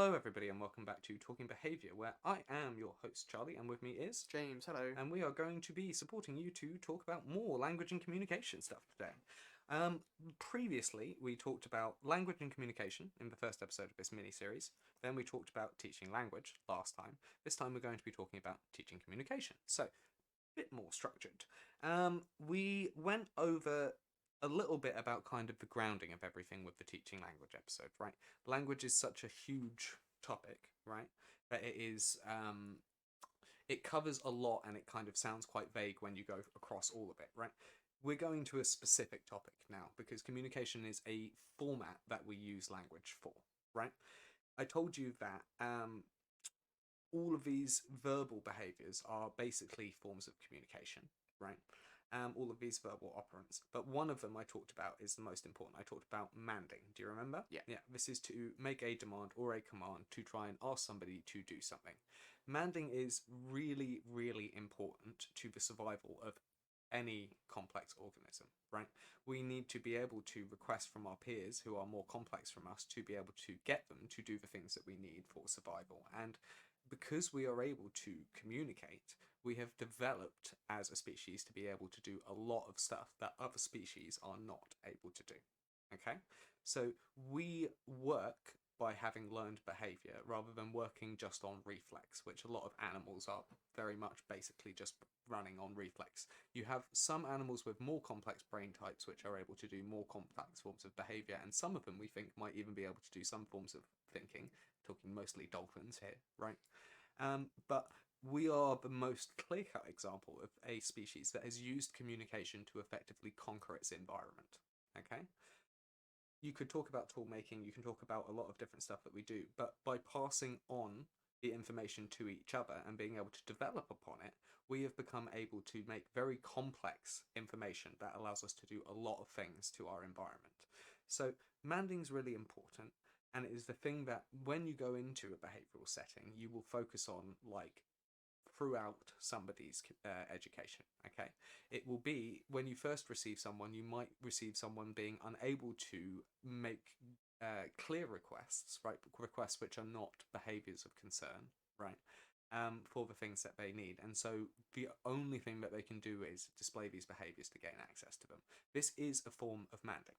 Hello, everybody, and welcome back to Talking Behaviour, where I am your host, Charlie, and with me is James, hello. and we are going to be supporting you to talk about more language and communication stuff today. Previously, we talked about language and communication in the first episode of this mini-series. Then we talked about teaching language last time. This time we're going to be talking about teaching communication. So, a bit more structured. We went over a little bit about kind of the grounding of everything with the teaching language episode, right? Language is such a huge topic, right? That it covers a lot and it kind of sounds quite vague when you go across all of it, right? We're going to a specific topic now because communication is a format that we use language for, right? I told you that all of these verbal behaviors are basically forms of communication, right? All of these verbal operants. But one of them I talked about is the most important. I talked about manding. Do you remember? Yeah. Yeah. This is to make a demand or a command to try and ask somebody to do something. Manding is really, really important to the survival of any complex organism, right? We need to be able to request from our peers who are more complex from us to be able to get them to do the things that we need for survival. And because we are able to communicate, we have developed as a species to be able to do a lot of stuff that other species are not able to do. Okay? So we work by having learned behavior rather than working just on reflex, which a lot of animals are very much basically just running on reflex. You have some animals with more complex brain types which are able to do more complex forms of behavior, and some of them we think might even be able to do some forms of thinking, talking mostly dolphins here, right? But we are the most clear-cut example of a species that has used communication to effectively conquer its environment. Okay? You could talk about tool making, you can talk about a lot of different stuff that we do, but by passing on the information to each other and being able to develop upon it, we have become able to make very complex information that allows us to do a lot of things to our environment. So manding is really important, and it is the thing that when you go into a behavioral setting, you will focus on like throughout somebody's education. Okay, it will be when you first receive someone, you might receive someone being unable to make clear requests, right? Requests which are not behaviors of concern, right? For the things that they need. And so the only thing that they can do is display these behaviors to gain access to them. This is a form of manding,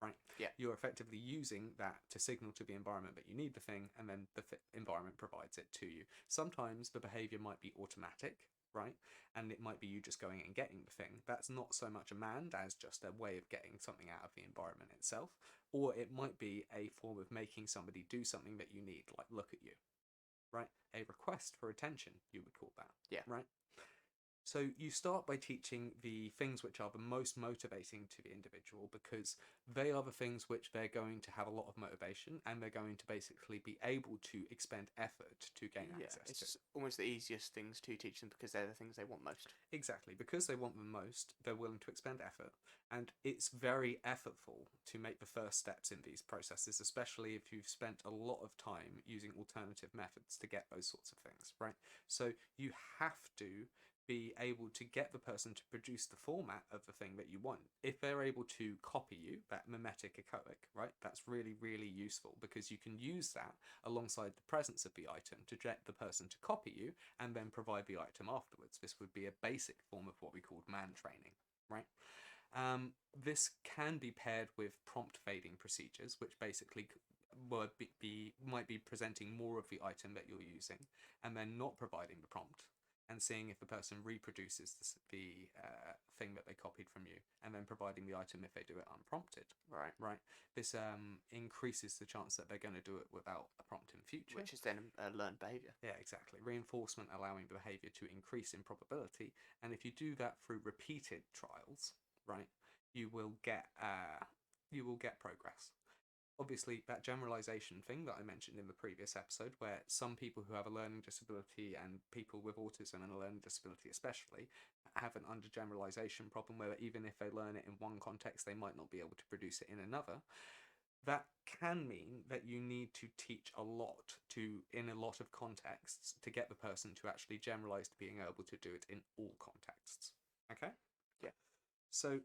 right? Yeah. You're effectively using that to signal to the environment that you need the thing, and then the environment provides it to you. Sometimes the behavior might be automatic, right? And it might be you just going and getting the thing. That's not so much a mand as just a way of getting something out of the environment itself. Or it might be a form of making somebody do something that you need, like look at you, right? A request for attention, you would call that, Yeah. right? So you start by teaching the things which are the most motivating to the individual, because they are the things which they're going to have a lot of motivation and they're going to basically be able to expend effort to gain Yeah, access it's to. just almost the easiest things to teach them because they're the things they want most. Exactly, because they want them most, they're willing to expend effort, and it's very effortful to make the first steps in these processes, especially if you've spent a lot of time using alternative methods to get those sorts of things, right? So you have to be able to get the person to produce the format of the thing that you want. If they're able to copy you, that mimetic echoic, right? That's really, really useful because you can use that alongside the presence of the item to get the person to copy you and then provide the item afterwards. This would be a basic form of what we called man training, right? This can be paired with prompt fading procedures, which basically might be presenting more of the item that you're using and then not providing the prompt and seeing if the person reproduces the thing that they copied from you, and then providing the item if they do it unprompted. Right. This increases the chance that they're going to do it without a prompt in future. Which is then learned behaviour. Yeah, exactly. Reinforcement allowing the behaviour to increase in probability, and if you do that through repeated trials, right, you will get progress. Obviously, that generalization thing that I mentioned in the previous episode, where some people who have a learning disability and people with autism and a learning disability especially have an undergeneralization problem where even if they learn it in one context, they might not be able to produce it in another. That can mean that you need to teach a lot in a lot of contexts to get the person to actually generalize to being able to do it in all contexts. Okay? Yeah. So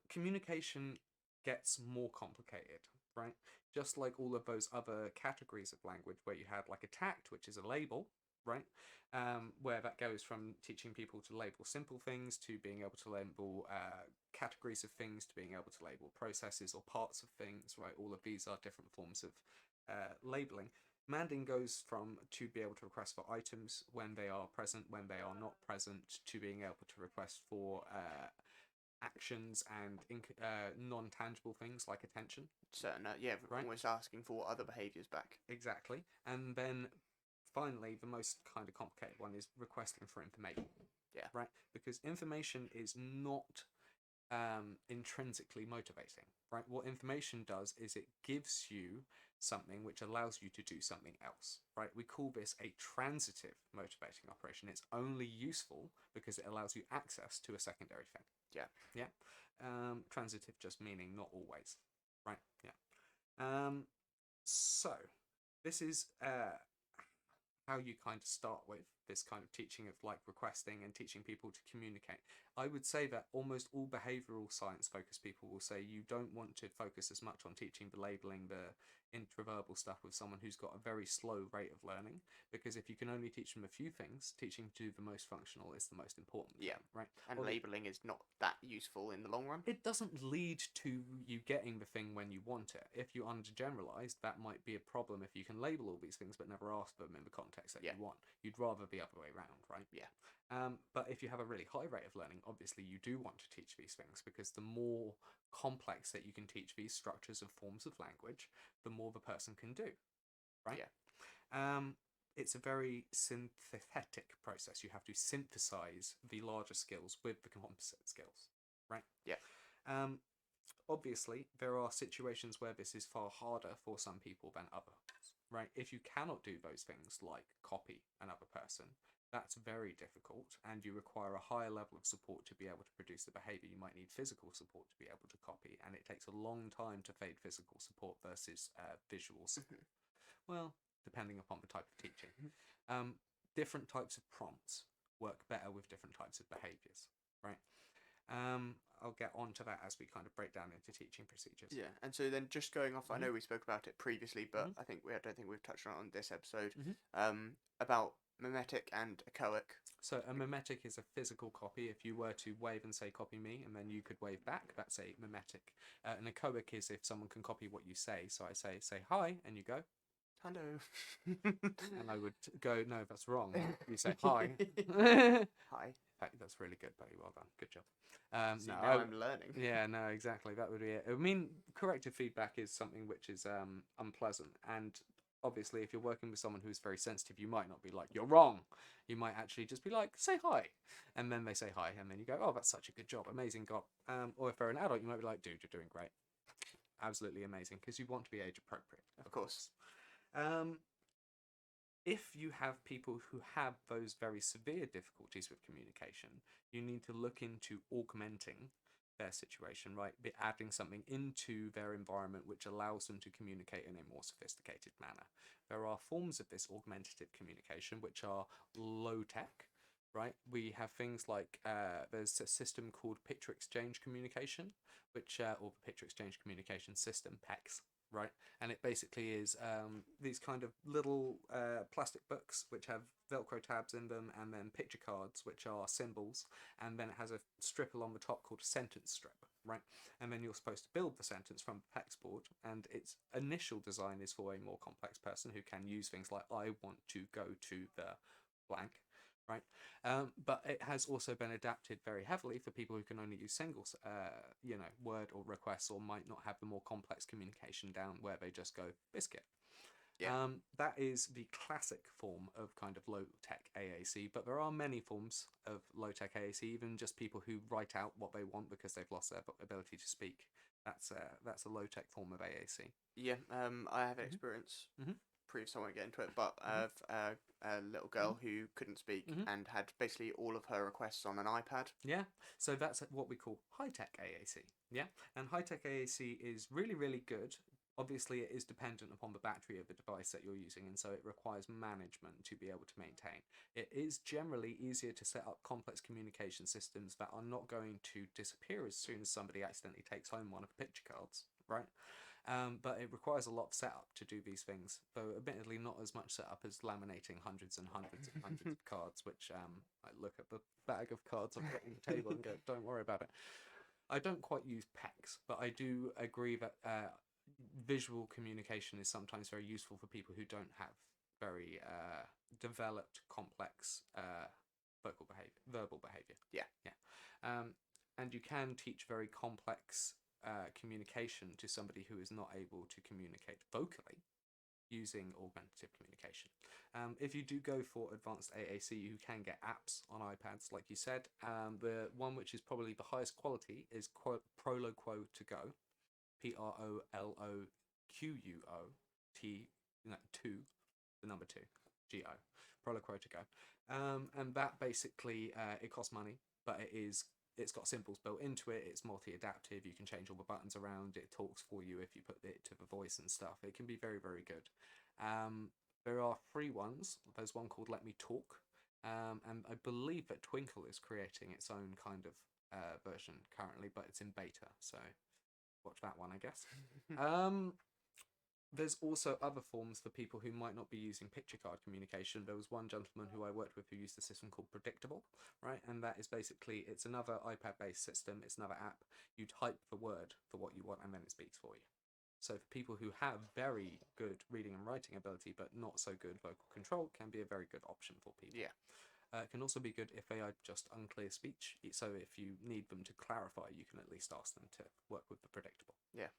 communication gets more complicated, right? Just like all of those other categories of language where you had like a tact, which is a label, right? Where that goes from teaching people to label simple things to being able to label categories of things to being able to label processes or parts of things, right? All of these are different forms of labeling. Manding goes from to be able to request for items when they are present, when they are not present, to being able to request for actions and non-tangible things like attention. Certain, yeah, Right. almost asking for other behaviours back. Exactly. And then finally, the most kind of complicated one is requesting for information. Yeah. Right? Because information is not intrinsically motivating, right? What information does is it gives you something which allows you to do something else, right? We call this a transitive motivating operation. It's only useful because it allows you access to a secondary thing. Yeah. Yeah. Transitive just meaning not always, right? Yeah. So this is how you kind of start with this kind of teaching of like requesting and teaching people to communicate. I would say that almost all behavioral science focused people will say you don't want to focus as much on teaching the labeling, the intraverbal stuff with someone who's got a very slow rate of learning, because if you can only teach them a few things, teaching to do the most functional is the most important Yeah. thing, right? And Or labelling is not that useful in the long run. it doesn't lead to you getting the thing when you want it. If you undergeneralize, that might be a problem if you can label all these things but never ask them in the context that Yeah. you want. You'd rather the other way around, right? Yeah. But if you have a really high rate of learning, obviously you do want to teach these things, because the more complex that you can teach these structures of forms of language, the more the person can do, right? Yeah. It's a very synthetic process. You have to synthesize the larger skills with the composite skills, right? Yeah. Obviously, there are situations where this is far harder for some people than others, right? If you cannot do those things like copy another person, that's very difficult, and you require a higher level of support to be able to produce the behavior. You might need physical support to be able to copy, and it takes a long time to fade physical support versus visual support. Well, depending upon the type of teaching. Different types of prompts work better with different types of behaviors, right? I'll get on to that as we kind of break down into teaching procedures. Yeah, and so then just going off, I Mhm. know we spoke about it previously, but Mhm. I don't think we've touched on it on this episode. Mhm. About mimetic and echoic. So a mimetic is a physical copy. If you were to wave and say "copy me," and then you could wave back, that's a mimetic. An echoic is if someone can copy what you say. So I say "hi," and you go, Hello. and I would go, "No, that's wrong. You say hi." Hi. That's really good, buddy. Well done. Good job. See, no, now I'm learning. Yeah, no, exactly. That would be it. I mean, corrective feedback is something which is unpleasant, and obviously, if you're working with someone who's very sensitive, you might not be like, "You're wrong." You might actually just be like, "Say hi," and then they say hi, and then you go, "Oh, that's such a good job, amazing job." Or if they're an adult, you might be like, "Dude, you're doing great, absolutely amazing," because you want to be age appropriate, Of course. If you have people who have those very severe difficulties with communication, you need to look into augmenting their situation, right? Be adding something into their environment which allows them to communicate in a more sophisticated manner. There are forms of this augmentative communication which are low tech, right? We have things like there's a system called picture exchange communication, which or the picture exchange communication system, PECS, right? And it basically is these kind of little plastic books which have Velcro tabs in them, and then picture cards which are symbols, and then it has a strip along the top called a sentence strip, right? And then you're supposed to build the sentence from the PEX board, and its initial design is for a more complex person who can use things like "I want to go to the blank," right? But it has also been adapted very heavily for people who can only use single, word or requests, or might not have the more complex communication down, where they just go biscuit. Yeah. That is the classic form of kind of low-tech AAC, but there are many forms of low-tech AAC, even just people who write out what they want because they've lost their ability to speak. That's a low-tech form of AAC. Yeah. I have Mhm. experience. Mhm. Previous, I won't get into it, but of a little girl who couldn't speak Mhm. and had basically all of her requests on an iPad. Yeah, so that's what we call high-tech AAC. Yeah, and high-tech AAC is really, really good. Obviously, it is dependent upon the battery of the device that you're using, and so it requires management to be able to maintain. It is generally easier to set up complex communication systems that are not going to disappear as soon as somebody accidentally takes home one of the picture cards, right? But it requires a lot of setup to do these things, though admittedly not as much setup as laminating hundreds and hundreds and hundreds of cards, which I look at the bag of cards I've got on the table and go, don't worry about it. I don't quite use PECs, but I do agree that visual communication is sometimes very useful for people who don't have very developed, complex verbal behavior. Yeah. And you can teach very complex communication to somebody who is not able to communicate vocally using augmentative communication. If you do go for advanced AAC, you can get apps on iPads, like you said. The one which is probably the highest quality is Proloquo to Go, PROLOQUO, the number 2, GO, Proloquo to Go. And that basically, it costs money, but it's got symbols built into it. It's multi-adaptive. You can change all the buttons around. It talks for you if you put it to the voice and stuff. It can be very, very good. There are free ones. There's one called Let Me Talk. And I believe that Twinkle is creating its own kind of version currently, but it's in beta. So watch that one, I guess. There's also other forms for people who might not be using picture card communication. There was one gentleman who I worked with who used a system called Predictable, right? And that is basically, it's another iPad-based system. It's another app. You type the word for what you want, and then it speaks for you. So for people who have very good reading and writing ability, but not so good vocal control, can be a very good option for people. Yeah. It can also be good if they are just unclear speech. So if you need them to clarify, you can at least ask them to work with the Predictable. Yeah.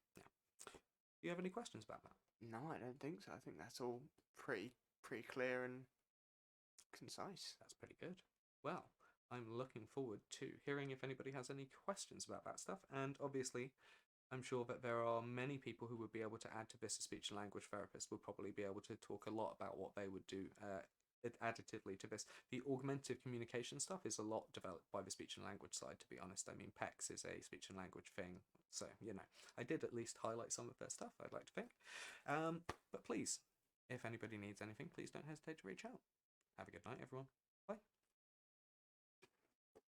Do you have any questions about that? No, I don't think so. I think that's all pretty clear and concise. That's pretty good. Well, I'm looking forward to hearing if anybody has any questions about that stuff. And obviously, I'm sure that there are many people who would be able to add to this. A speech and language therapist would probably be able to talk a lot about what they would do additively to this. The augmentative communication stuff is a lot developed by the speech and language side, to be honest. I mean, PECS is a speech and language thing, so, I did at least highlight some of their stuff, I'd like to think. But please, if anybody needs anything, please don't hesitate to reach out. Have a good night, everyone. Bye.